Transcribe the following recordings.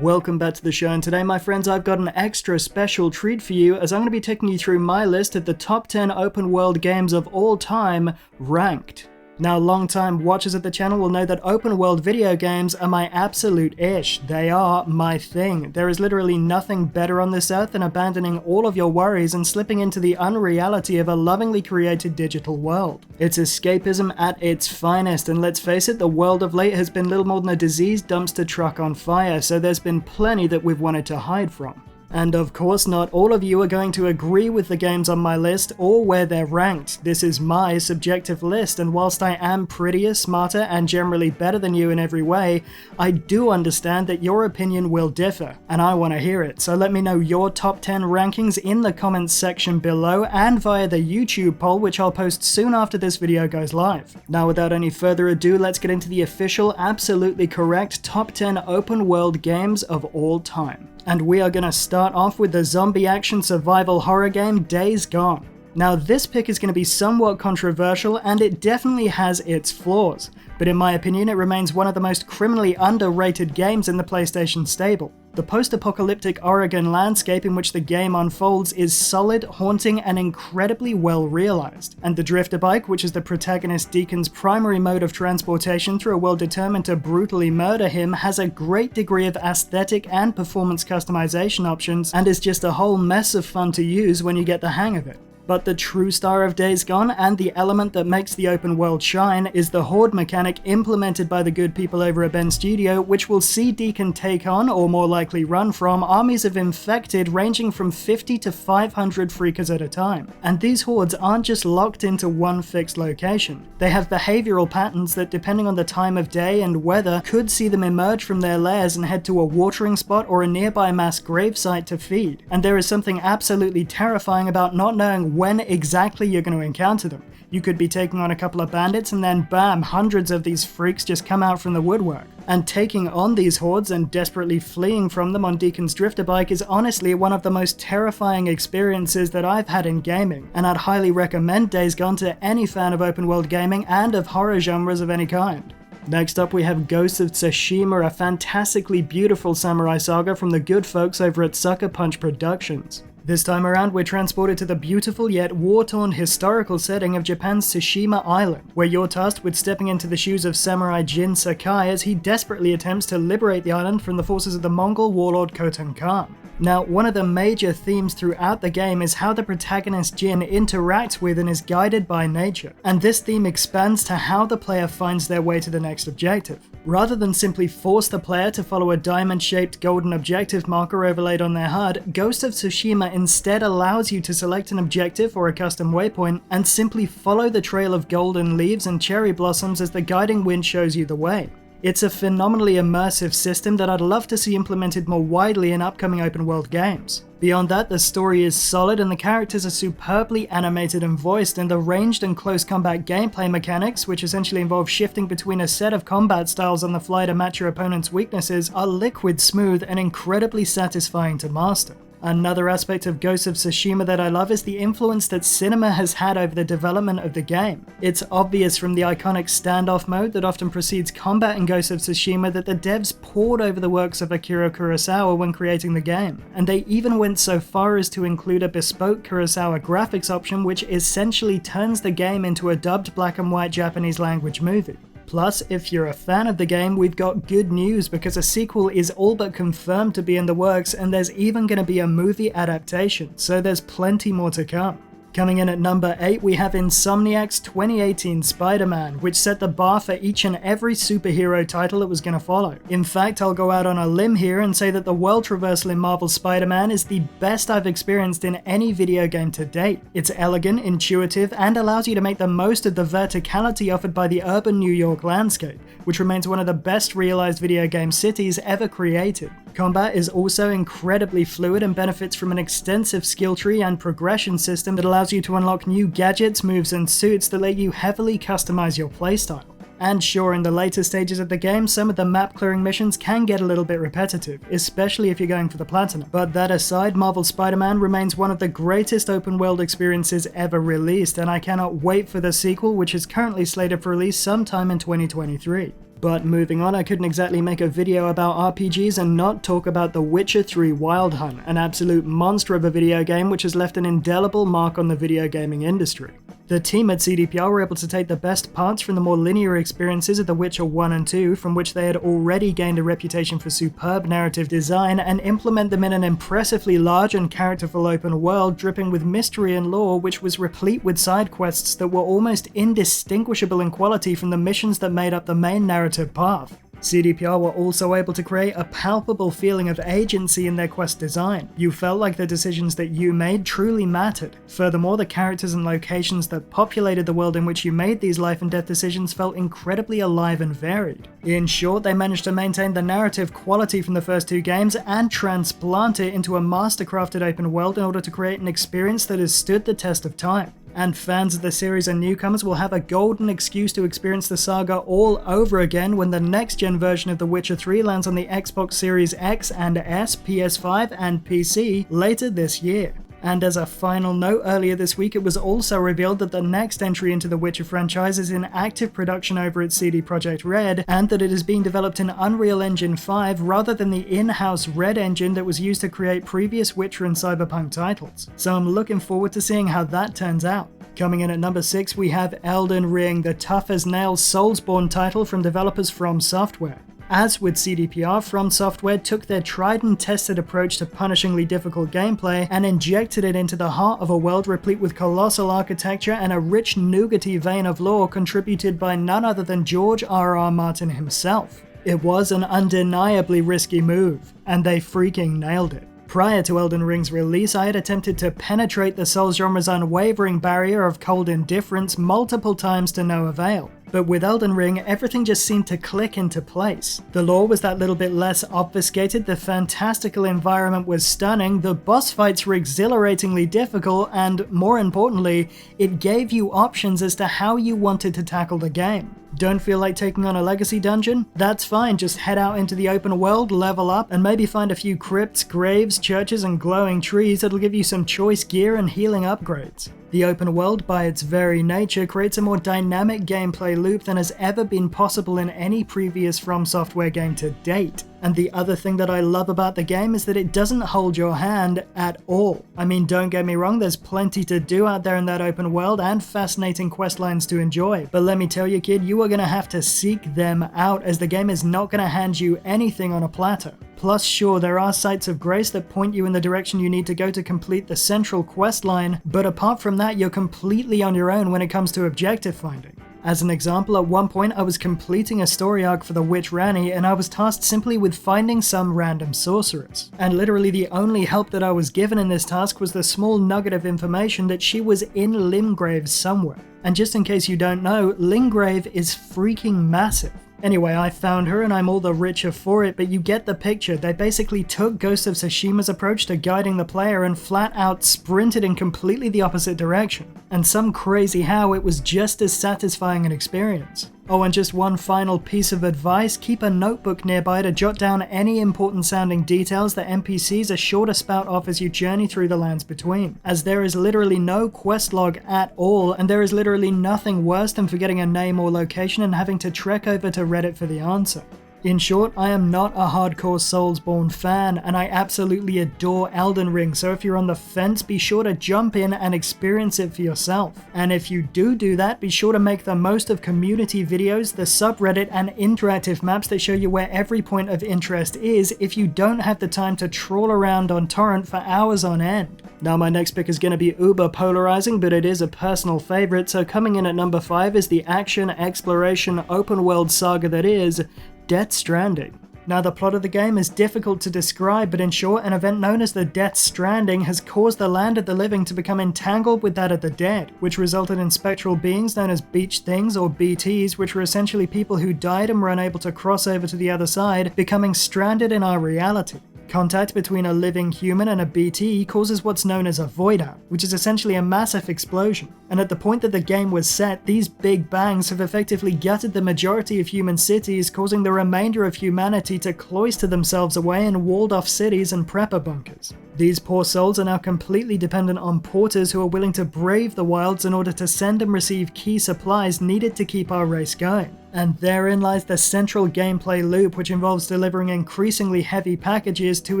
Welcome back to the show, and today, my friends, I've got an extra special treat for you as I'm going to be taking you through my list of the top 10 open world games of all time, ranked. Now, long-time watchers of the channel will know that open world video games are my absolute ish. They are my thing. There is literally nothing better on this earth than abandoning all of your worries and slipping into the unreality of a lovingly created digital world. It's escapism at its finest, and let's face it, the world of late has been little more than a diseased dumpster truck on fire, so there's been plenty that we've wanted to hide from. And of course, not all of you are going to agree with the games on my list or where they're ranked. This is my subjective list, and whilst I am prettier, smarter, and generally better than you in every way, I do understand that your opinion will differ, and I want to hear it. So let me know your top 10 rankings in the comments section below and via the YouTube poll, which I'll post soon after this video goes live. Now, without any further ado, let's get into the official, absolutely correct top 10 open world games of all time. And we are going to start off with the zombie action survival horror game Days Gone. Now, this pick is going to be somewhat controversial, and it definitely has its flaws, but in my opinion it remains one of the most criminally underrated games in the PlayStation stable. The post-apocalyptic Oregon landscape in which the game unfolds is solid, haunting, and incredibly well realized. And the drifter bike, which is the protagonist Deacon's primary mode of transportation through a world determined to brutally murder him, has a great degree of aesthetic and performance customization options, and is just a whole mess of fun to use when you get the hang of it. But the true star of Days Gone, and the element that makes the open world shine, is the horde mechanic implemented by the good people over at Bend Studio, which will see Deacon take on, or more likely run from, armies of infected ranging from 50 to 500 freakers at a time. And these hordes aren't just locked into one fixed location. They have behavioral patterns that, depending on the time of day and weather, could see them emerge from their lairs and head to a watering spot or a nearby mass gravesite to feed. And there is something absolutely terrifying about not knowing when exactly you're going to encounter them. You could be taking on a couple of bandits and then bam, hundreds of these freaks just come out from the woodwork. And taking on these hordes and desperately fleeing from them on Deacon's drifter bike is honestly one of the most terrifying experiences that I've had in gaming, and I'd highly recommend Days Gone to any fan of open world gaming and of horror genres of any kind. Next up, we have Ghost of Tsushima, a fantastically beautiful samurai saga from the good folks over at Sucker Punch Productions. This time around, we're transported to the beautiful yet war-torn historical setting of Japan's Tsushima Island, where you're tasked with stepping into the shoes of samurai Jin Sakai as he desperately attempts to liberate the island from the forces of the Mongol warlord Khotan Khan. Now, one of the major themes throughout the game is how the protagonist Jin interacts with and is guided by nature, and this theme expands to how the player finds their way to the next objective. Rather than simply force the player to follow a diamond-shaped golden objective marker overlaid on their HUD, Ghost of Tsushima instead allows you to select an objective or a custom waypoint and simply follow the trail of golden leaves and cherry blossoms as the guiding wind shows you the way. It's a phenomenally immersive system that I'd love to see implemented more widely in upcoming open world games. Beyond that, the story is solid and the characters are superbly animated and voiced, and the ranged and close combat gameplay mechanics, which essentially involve shifting between a set of combat styles on the fly to match your opponent's weaknesses, are liquid smooth and incredibly satisfying to master. Another aspect of Ghost of Tsushima that I love is the influence that cinema has had over the development of the game. It's obvious from the iconic standoff mode that often precedes combat in Ghost of Tsushima that the devs pored over the works of Akira Kurosawa when creating the game, and they even went so far as to include a bespoke Kurosawa graphics option which essentially turns the game into a dubbed black and white Japanese language movie. Plus, if you're a fan of the game, we've got good news because a sequel is all but confirmed to be in the works, and there's even going to be a movie adaptation, so there's plenty more to come. Coming in at number 8, we have Insomniac's 2018 Spider-Man, which set the bar for each and every superhero title it was going to follow. In fact, I'll go out on a limb here and say that the world traversal in Marvel's Spider-Man is the best I've experienced in any video game to date. It's elegant, intuitive, and allows you to make the most of the verticality offered by the urban New York landscape, which remains one of the best realized video game cities ever created. Combat is also incredibly fluid and benefits from an extensive skill tree and progression system that allows you to unlock new gadgets, moves, and suits that let you heavily customize your playstyle. And sure, in the later stages of the game, some of the map clearing missions can get a little bit repetitive, especially if you're going for the platinum. But that aside, Marvel's Spider-Man remains one of the greatest open world experiences ever released, and I cannot wait for the sequel, which is currently slated for release sometime in 2023. But moving on, I couldn't exactly make a video about RPGs and not talk about The Witcher 3 Wild Hunt, an absolute monster of a video game which has left an indelible mark on the video gaming industry. The team at CDPR were able to take the best parts from the more linear experiences of The Witcher 1 and 2, from which they had already gained a reputation for superb narrative design, and implement them in an impressively large and characterful open world dripping with mystery and lore, which was replete with side quests that were almost indistinguishable in quality from the missions that made up the main narrative path. CDPR were also able to create a palpable feeling of agency in their quest design. You felt like the decisions that you made truly mattered. Furthermore, the characters and locations that populated the world in which you made these life and death decisions felt incredibly alive and varied. In short, they managed to maintain the narrative quality from the first two games and transplant it into a mastercrafted open world in order to create an experience that has stood the test of time. And fans of the series and newcomers will have a golden excuse to experience the saga all over again when the next-gen version of The Witcher 3 lands on the Xbox Series X and S, PS5, and PC later this year. And as a final note, earlier this week it was also revealed that the next entry into the Witcher franchise is in active production over at CD Projekt Red, and that it is being developed in Unreal Engine 5 rather than the in-house Red engine that was used to create previous Witcher and Cyberpunk titles. So I'm looking forward to seeing how that turns out. Coming in at number 6, we have Elden Ring, the tough-as-nails Soulsborne title from developers From Software. As with CDPR, From Software took their tried and tested approach to punishingly difficult gameplay and injected it into the heart of a world replete with colossal architecture and a rich nougaty vein of lore contributed by none other than George R.R. Martin himself. It was an undeniably risky move, and they freaking nailed it. Prior to Elden Ring's release, I had attempted to penetrate the Souls genre's unwavering barrier of cold indifference multiple times to no avail. But with Elden Ring, everything just seemed to click into place. The lore was that little bit less obfuscated, the fantastical environment was stunning, the boss fights were exhilaratingly difficult, and more importantly, it gave you options as to how you wanted to tackle the game. Don't feel like taking on a legacy dungeon? That's fine, just head out into the open world, level up, and maybe find a few crypts, graves, churches, and glowing trees that'll give you some choice gear and healing upgrades. The open world, by its very nature, creates a more dynamic gameplay loop than has ever been possible in any previous From Software game to date. And the other thing that I love about the game is that it doesn't hold your hand at all. I mean, don't get me wrong, there's plenty to do out there in that open world and fascinating quest lines to enjoy. But let me tell you, kid, you are going to have to seek them out, as the game is not going to hand you anything on a platter. Plus, sure, there are sites of grace that point you in the direction you need to go to complete the central quest line, but apart from that, you're completely on your own when it comes to objective finding. As an example, at one point I was completing a story arc for the Witch Ranni, and I was tasked simply with finding some random sorceress. And literally the only help that I was given in this task was the small nugget of information that she was in Limgrave somewhere. And just in case you don't know, Limgrave is freaking massive. Anyway, I found her and I'm all the richer for it, but you get the picture. They basically took Ghost of Tsushima's approach to guiding the player and flat out sprinted in completely the opposite direction. And some crazy how it was just as satisfying an experience. Oh, and just one final piece of advice, keep a notebook nearby to jot down any important sounding details that NPCs are sure to spout off as you journey through the lands between, as there is literally no quest log at all, and there is literally nothing worse than forgetting a name or location and having to trek over to Reddit for the answer. In short, I am not a hardcore Soulsborne fan, and I absolutely adore Elden Ring, so if you're on the fence, be sure to jump in and experience it for yourself. And if you do that, be sure to make the most of community videos, the subreddit, and interactive maps that show you where every point of interest is if you don't have the time to trawl around on torrent for hours on end. Now my next pick is going to be uber polarizing, but it is a personal favorite, so coming in at number 5 is the action, exploration, open world saga that is Death Stranding. Now the plot of the game is difficult to describe, but in short, an event known as the Death Stranding has caused the land of the living to become entangled with that of the dead, which resulted in spectral beings known as beach things or BTs, which were essentially people who died and were unable to cross over to the other side, becoming stranded in our reality. Contact between a living human and a BT causes what's known as a void out, which is essentially a massive explosion. And at the point that the game was set, these big bangs have effectively gutted the majority of human cities, causing the remainder of humanity to cloister themselves away in walled-off cities and prepper bunkers. These poor souls are now completely dependent on porters who are willing to brave the wilds in order to send and receive key supplies needed to keep our race going. And therein lies the central gameplay loop, which involves delivering increasingly heavy packages to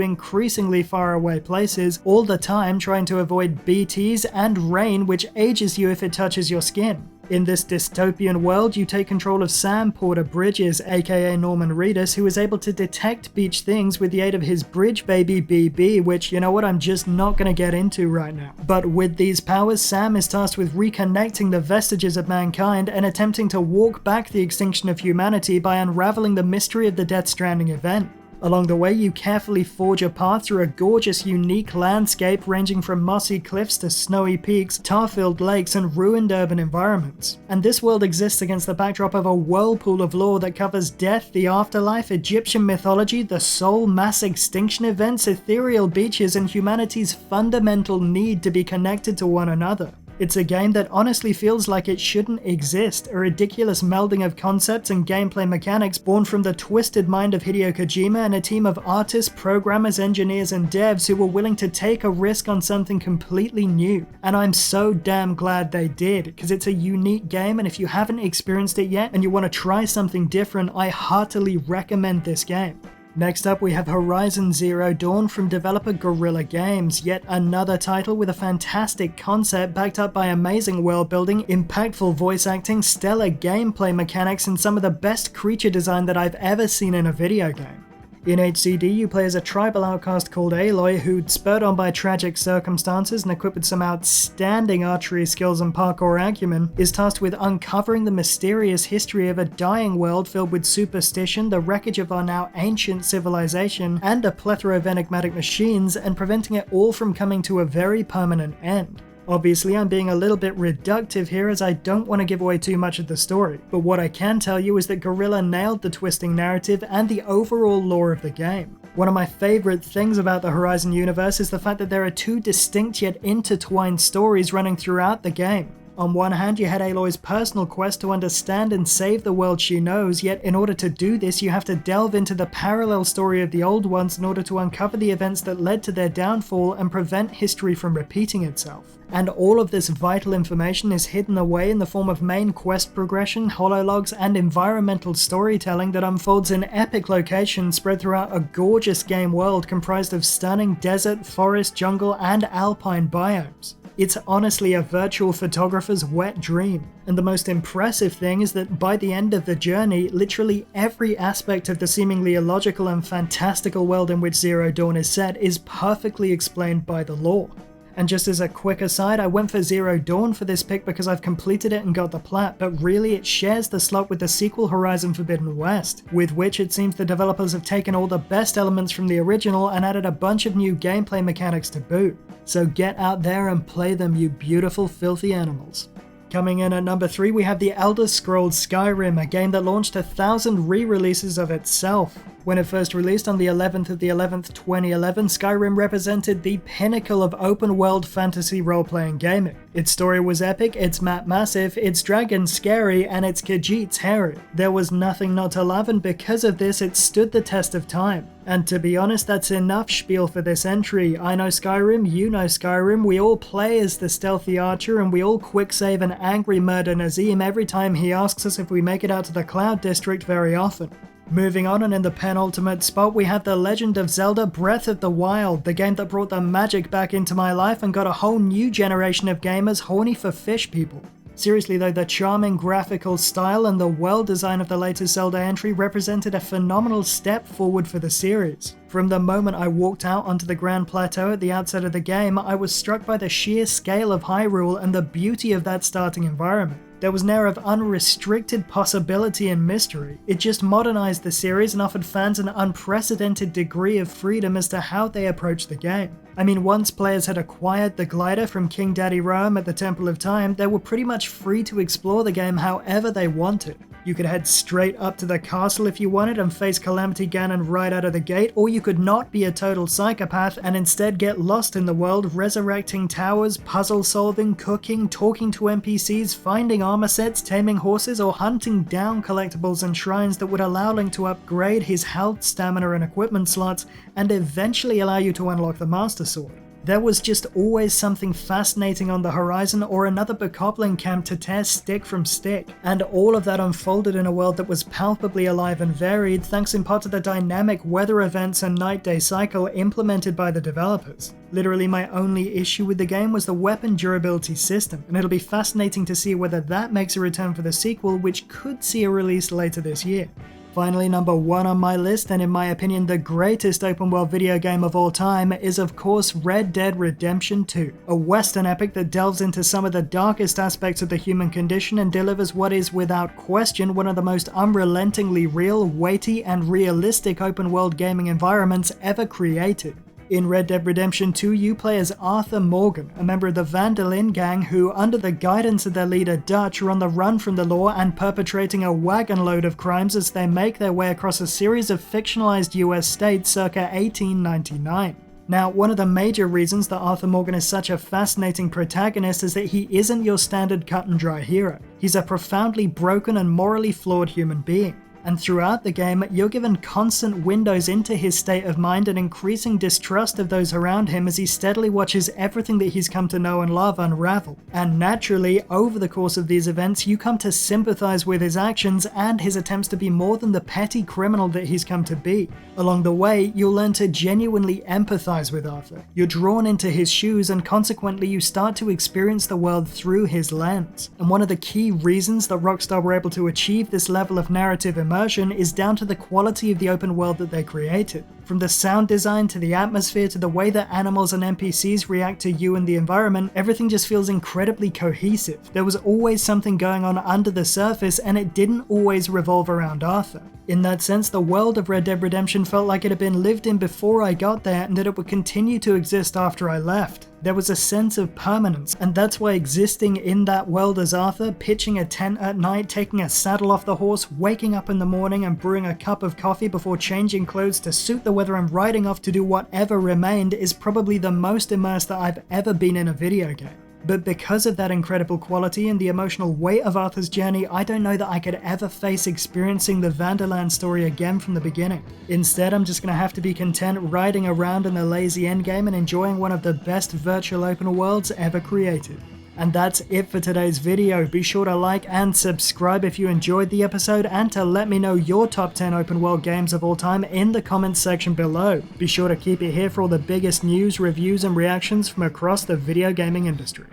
increasingly far away places, all the time trying to avoid BTs and rain, which ages you if it touches your skin. In this dystopian world, you take control of Sam Porter Bridges, aka Norman Reedus, who is able to detect beach things with the aid of his bridge baby BB, which, you know what, I'm just not going to get into right now. But with these powers, Sam is tasked with reconnecting the vestiges of mankind and attempting to walk back the extinction of humanity by unraveling the mystery of the Death Stranding event. Along the way, you carefully forge a path through a gorgeous, unique landscape ranging from mossy cliffs to snowy peaks, tar-filled lakes, and ruined urban environments. And this world exists against the backdrop of a whirlpool of lore that covers death, the afterlife, Egyptian mythology, the soul, mass extinction events, ethereal beaches, and humanity's fundamental need to be connected to one another. It's a game that honestly feels like it shouldn't exist, a ridiculous melding of concepts and gameplay mechanics born from the twisted mind of Hideo Kojima and a team of artists, programmers, engineers, and devs who were willing to take a risk on something completely new. And I'm so damn glad they did, because it's a unique game, and if you haven't experienced it yet and you want to try something different, I heartily recommend this game. Next up, we have Horizon Zero Dawn from developer Guerrilla Games, yet another title with a fantastic concept backed up by amazing world building, impactful voice acting, stellar gameplay mechanics, and some of the best creature design that I've ever seen in a video game. In HCD, you play as a tribal outcast called Aloy who, spurred on by tragic circumstances and equipped with some outstanding archery skills and parkour acumen, is tasked with uncovering the mysterious history of a dying world filled with superstition, the wreckage of our now ancient civilization, and a plethora of enigmatic machines, and preventing it all from coming to a very permanent end. Obviously, I'm being a little bit reductive here as I don't want to give away too much of the story, but what I can tell you is that Guerrilla nailed the twisting narrative and the overall lore of the game. One of my favorite things about the Horizon universe is the fact that there are two distinct yet intertwined stories running throughout the game. On one hand, you had Aloy's personal quest to understand and save the world she knows, yet in order to do this, you have to delve into the parallel story of the old ones in order to uncover the events that led to their downfall and prevent history from repeating itself. And all of this vital information is hidden away in the form of main quest progression, holologs, and environmental storytelling that unfolds in epic locations spread throughout a gorgeous game world comprised of stunning desert, forest, jungle, and alpine biomes. It's honestly a virtual photographer's wet dream, and the most impressive thing is that by the end of the journey, literally every aspect of the seemingly illogical and fantastical world in which Zero Dawn is set is perfectly explained by the lore. And just as a quick aside, I went for Zero Dawn for this pick because I've completed it and got the plat, but really it shares the slot with the sequel Horizon Forbidden West, with which it seems the developers have taken all the best elements from the original and added a bunch of new gameplay mechanics to boot. So get out there and play them, you beautiful filthy animals. Coming in at number 3, we have The Elder Scrolls Skyrim, a game that launched 1,000 re-releases of itself. When it first released on the 11th of the 11th, 2011, Skyrim represented the pinnacle of open-world fantasy role-playing gaming. Its story was epic, its map massive, its dragons scary, and its Khajiits hairy. There was nothing not to love, and because of this, it stood the test of time. And to be honest, that's enough spiel for this entry. I know Skyrim, you know Skyrim, we all play as the stealthy archer, and we all quick save an angry murder Nazim every time he asks us if we make it out to the Cloud District very often. Moving on, and in the penultimate spot, we have The Legend of Zelda Breath of the Wild, the game that brought the magic back into my life and got a whole new generation of gamers horny for fish people. Seriously though, the charming graphical style and the world design of the latest Zelda entry represented a phenomenal step forward for the series. From the moment I walked out onto the Grand Plateau at the outset of the game, I was struck by the sheer scale of Hyrule and the beauty of that starting environment. There was an air of unrestricted possibility and mystery. It just modernized the series and offered fans an unprecedented degree of freedom as to how they approach the game. I mean, once players had acquired the glider from King Daddy Rome at the Temple of Time, they were pretty much free to explore the game however they wanted. You could head straight up to the castle if you wanted and face Calamity Ganon right out of the gate, or you could not be a total psychopath and instead get lost in the world, resurrecting towers, puzzle solving, cooking, talking to NPCs, finding armor sets, taming horses, or hunting down collectibles and shrines that would allow Link to upgrade his health, stamina, and equipment slots, and eventually allow you to unlock the Master Sword. There was just always something fascinating on the horizon or another Bokoblin camp to tear stick from stick, and all of that unfolded in a world that was palpably alive and varied thanks in part to the dynamic weather events and night-day cycle implemented by the developers. Literally my only issue with the game was the weapon durability system, and it'll be fascinating to see whether that makes a return for the sequel, which could see a release later this year. Finally, number 1 on my list, and in my opinion the greatest open world video game of all time, is of course Red Dead Redemption 2, a western epic that delves into some of the darkest aspects of the human condition and delivers what is without question one of the most unrelentingly real, weighty, and realistic open world gaming environments ever created. In Red Dead Redemption 2, you play as Arthur Morgan, a member of the Van der Linde gang who, under the guidance of their leader Dutch, are on the run from the law and perpetrating a wagon load of crimes as they make their way across a series of fictionalized US states circa 1899. Now, one of the major reasons that Arthur Morgan is such a fascinating protagonist is that he isn't your standard cut-and-dry hero. He's a profoundly broken and morally flawed human being. And throughout the game, you're given constant windows into his state of mind and increasing distrust of those around him as he steadily watches everything that he's come to know and love unravel. And naturally, over the course of these events, you come to sympathize with his actions and his attempts to be more than the petty criminal that he's come to be. Along the way, you'll learn to genuinely empathize with Arthur. You're drawn into his shoes and consequently you start to experience the world through his lens. And one of the key reasons that Rockstar were able to achieve this level of narrative immersion is down to the quality of the open world that they created. From the sound design to the atmosphere to the way that animals and NPCs react to you and the environment, everything just feels incredibly cohesive. There was always something going on under the surface and it didn't always revolve around Arthur. In that sense, the world of Red Dead Redemption felt like it had been lived in before I got there and that it would continue to exist after I left. There was a sense of permanence, and that's why existing in that world as Arthur, pitching a tent at night, taking a saddle off the horse, waking up in the morning and brewing a cup of coffee before changing clothes to suit the weather and riding off to do whatever remained is probably the most immersed that I've ever been in a video game. But because of that incredible quality and the emotional weight of Arthur's journey, I don't know that I could ever face experiencing the Vanderland story again from the beginning. Instead, I'm just going to have to be content riding around in the lazy endgame and enjoying one of the best virtual open worlds ever created. And that's it for today's video. Be sure to like and subscribe if you enjoyed the episode and to let me know your top 10 open world games of all time in the comments section below. Be sure to keep it here for all the biggest news, reviews and reactions from across the video gaming industry.